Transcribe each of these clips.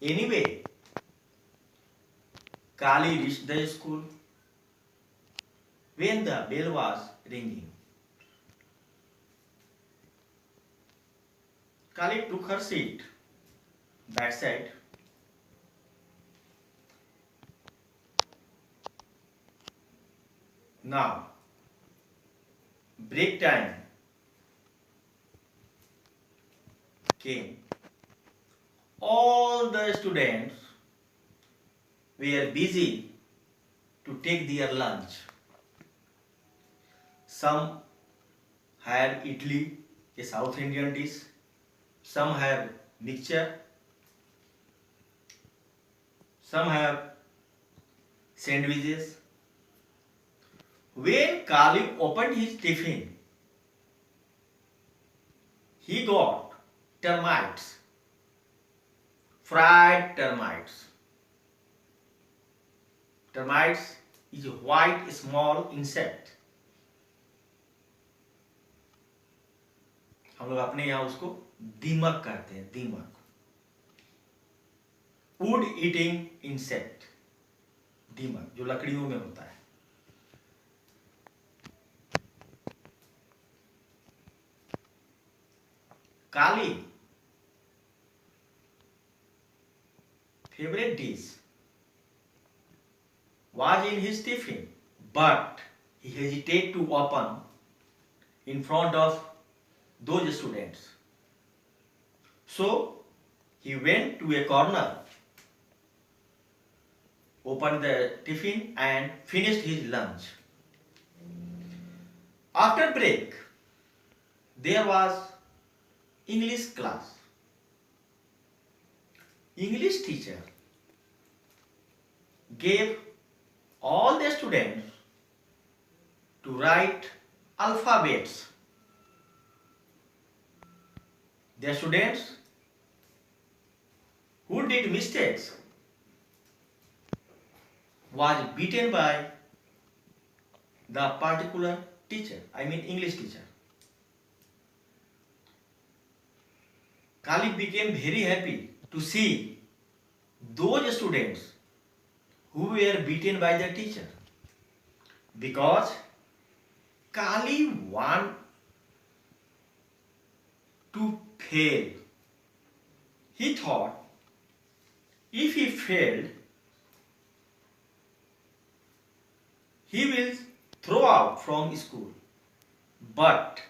Anyway, Kali reached the school when the bell was ringing. Kali took her seat backside. Now, break time came. All the students were busy to take their lunch. Some had idli, a South Indian dish. Some have mixture. Some have sandwiches. When Kali opened his tiffin, he got termites, fried termites. Termites is a white small insect. हम लोग अपने यहाँ उसको दीमक कहते हैं, दीमक. Would eating insect, दीमक जो लकड़ियों में होता है. काली favorite dish was in his tiffin, but he hesitated to open in front of those students. So he went to a corner, opened the tiffin and finished his lunch. After break, there was English class. English teacher gave all the students to write alphabets. The students who did mistakes was beaten by the particular teacher, I mean English teacher. Kali became very happy to see those students who were beaten by the teacher, because Kali wanted to fail. He thought if he failed, he will throw out from school. But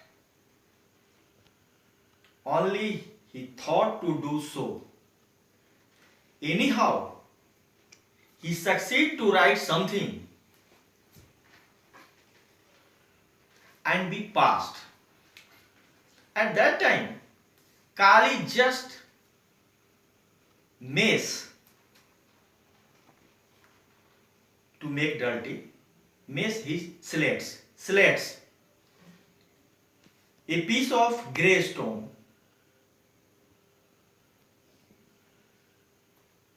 only he thought to do so. Anyhow, he succeeded to write something and be passed. At that time, Kali just mess to make dirty, mess his slates, a piece of grey stone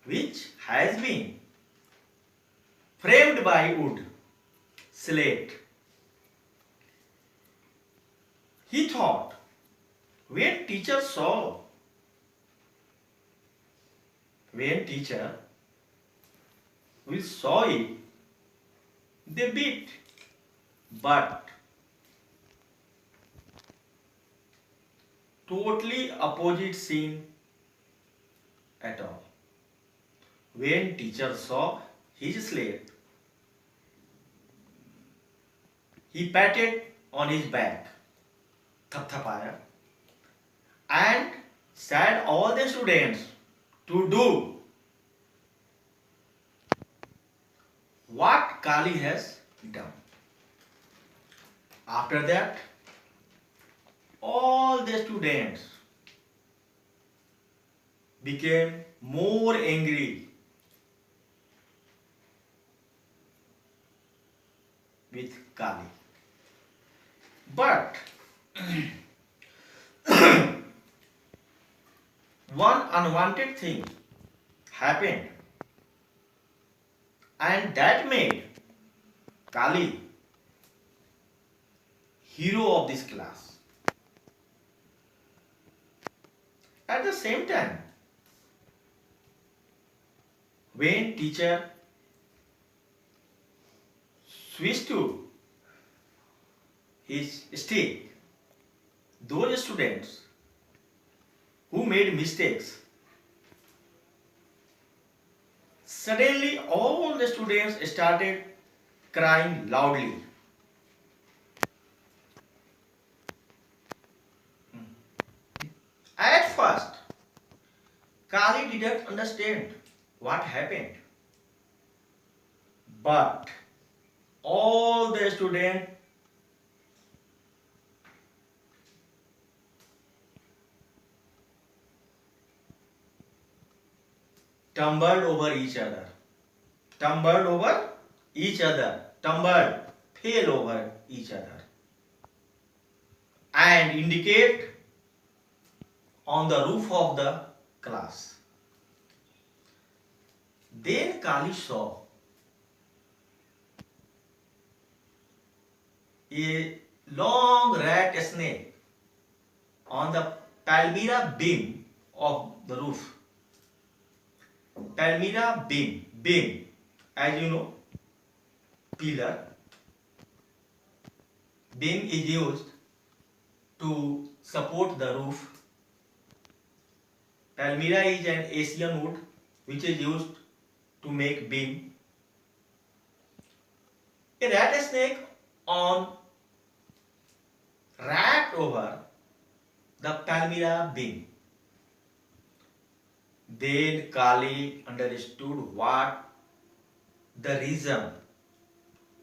which has been framed by wood, slate. He thought, when teacher will saw it, they beat. But totally opposite scene at all. When teacher saw his slate, he patted on his back, thapthapaya, and said all the students to do what Kali has done. After that, all the students became more angry with Kali. But one unwanted thing happened, and that made Kali hero of this class. At the same time, When teacher switched to his stick, those students who made mistakes, suddenly all the students started crying loudly. At first, Kali didn't understand what happened, but all the students tumbled over each other, tumbled over each other, tumbled, fell over each other, and indicate on the roof of the class. Then Kali saw a long rat snake on the Palmyra beam of the roof. Palmyra beam, as you know, pillar. Beam is used to support the roof. Palmyra is an Asian wood which is used to make beam. A rat snake on wrapped over the Palmyra beam. Then Kali understood what the reason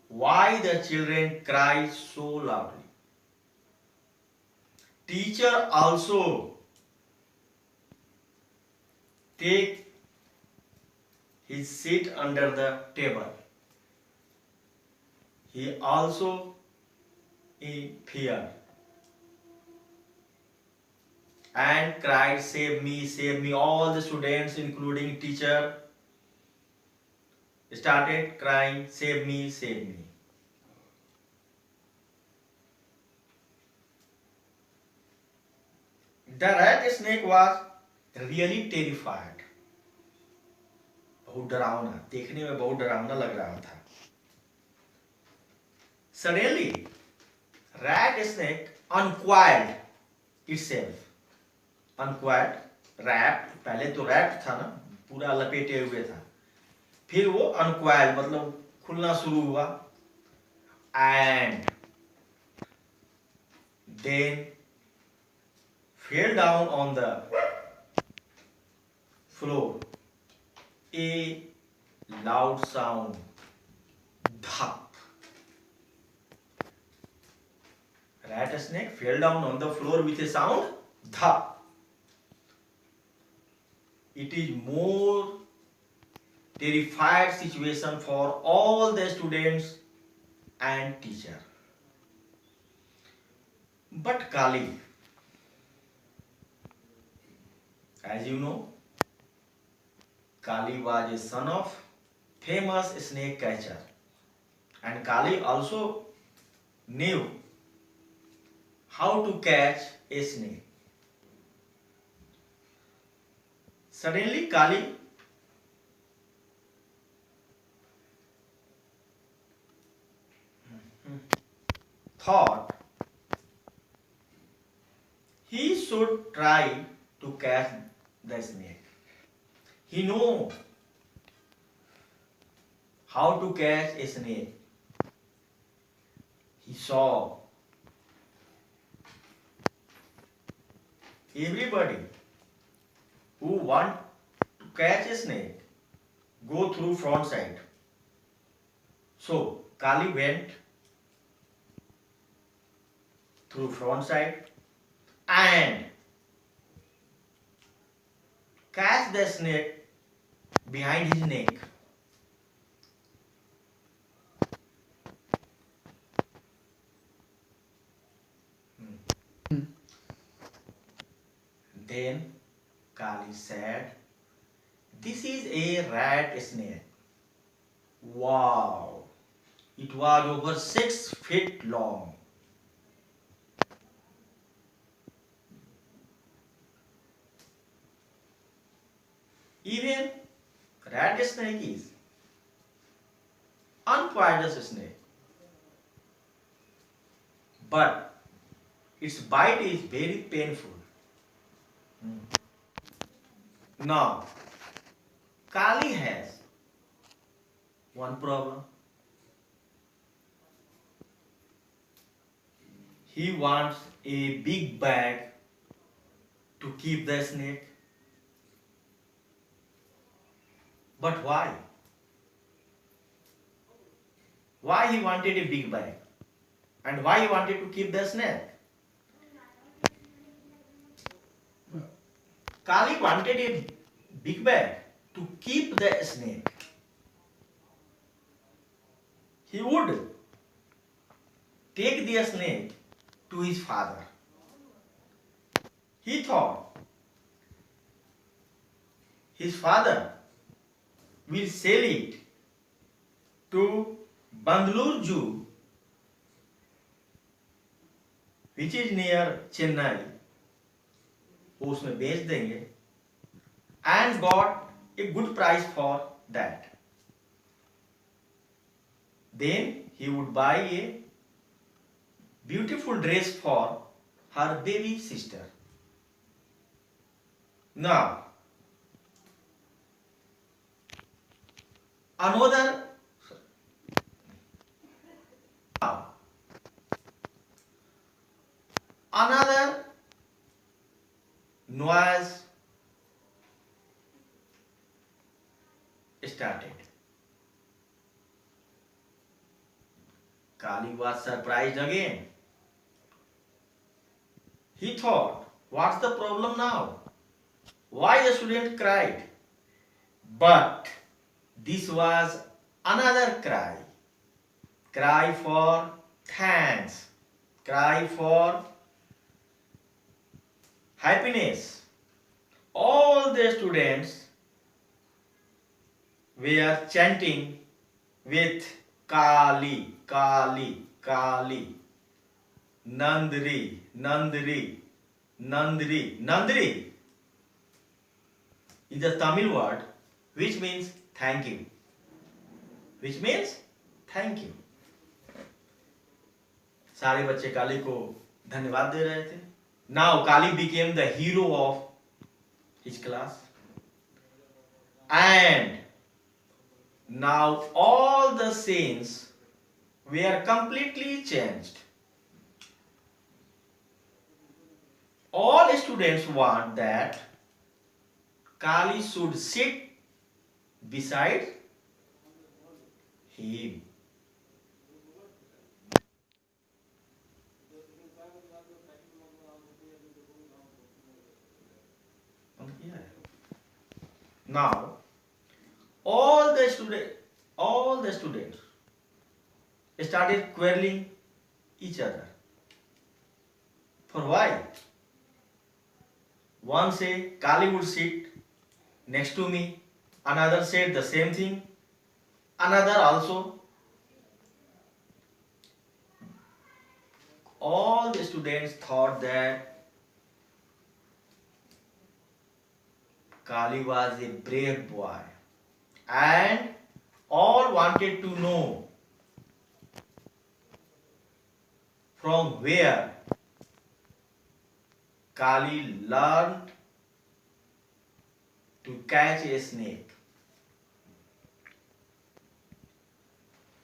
why the children cry so loudly. Teacher also take his seat under the table. He also in fear and cried, save me, save me. All the students, including teacher, started crying, save me, save me. The rat snake was really terrified. बहुत डरावना, देखने में बहुत डरावना लग रहा था. Suddenly, rat snake uncoiled itself. Uncoiled, wrapped. पहले तो wrapped था ना, पूरा लपेटे हुए था. फिर वो uncoiled मतलब खुलना शुरू हुआ. And then fell down on the floor. A loud sound. Dhap. Rat snake fell down on the floor with a sound. Dhap. It is more terrified situation for all the students and teacher. But Kali, as you know, Kali was a son of famous snake catcher, and Kali also knew how to catch a snake. Suddenly Kali thought he should try to catch the snake. He knew how to catch a snake. He saw everybody who want to catch a snake go through front side. So Kali went through front side and catch the snake behind his neck. Then Kali said, "This is a rat snake." Wow! It was over 6 feet long. Even rat snake is unpoisonous snake, but its bite is very painful. Now, Kali has one problem. He wants a big bag to keep the snake. But why? Why he wanted a big bag? And why he wanted to keep the snake? Kali wanted a big bag to keep the snake. He would take the snake to his father. He thought his father will sell it to Bangalore Zoo, which is near Chennai. वो उसमें बेच देंगे and got a good price for that. Then he would buy a beautiful dress for her baby sister. Now, another noise started. Kali was surprised again. He thought, what's the problem now? Why the student cried? But this was another cry. Cry for thanks. Cry for happiness. All the students were chanting with Kali, Kali, Kali. Nandri, Nandri, Nandri. Nandri is a Tamil word which means thank you. Which means thank you. सारे बच्चे काली को धन्यवाद दे रहे थे. Now Kali became the hero of his class. And now all the scenes were completely changed. All students want that Kali should sit beside him. Now, all the students started quarreling each other. For why? One said Kali would sit next to me. Another said the same thing. Another also. All the students thought that Kali was a brave boy, and all wanted to know from where Kali learned to catch a snake.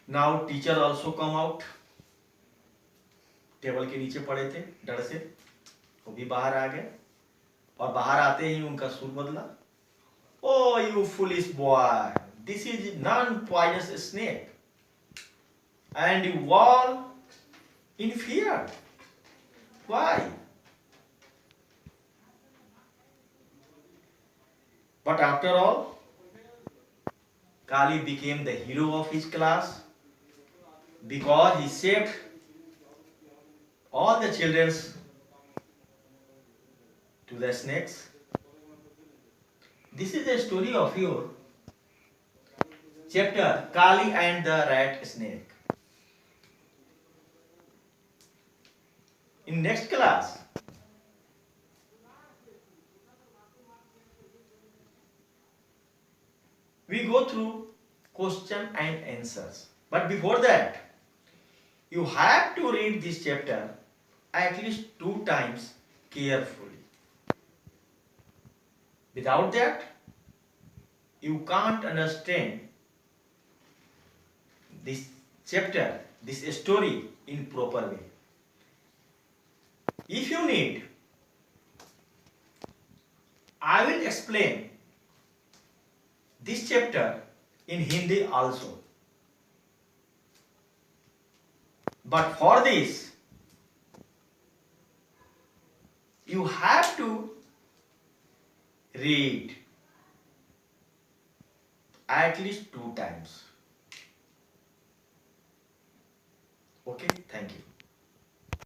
Now teacher also come out. Table के नीचे पड़े थे डर से, वो भी बाहर आ गए और बाहर आते ही उनका सुर बदला. Oh, you foolish boy! This is non-poisonous snake, and you all in fear. Why? But after all, Kali became the hero of his class because he saved all the children to the snakes. This is the story of your chapter Kali and the Rat Snake. In next class, we go through question and answers. But before that, you have to read this chapter at least 2 times carefully. Without that, you can't understand this chapter, this story in proper way. If you need, I will explain this chapter in Hindi also. But for this, you have to read at least 2 times. Okay, thank you.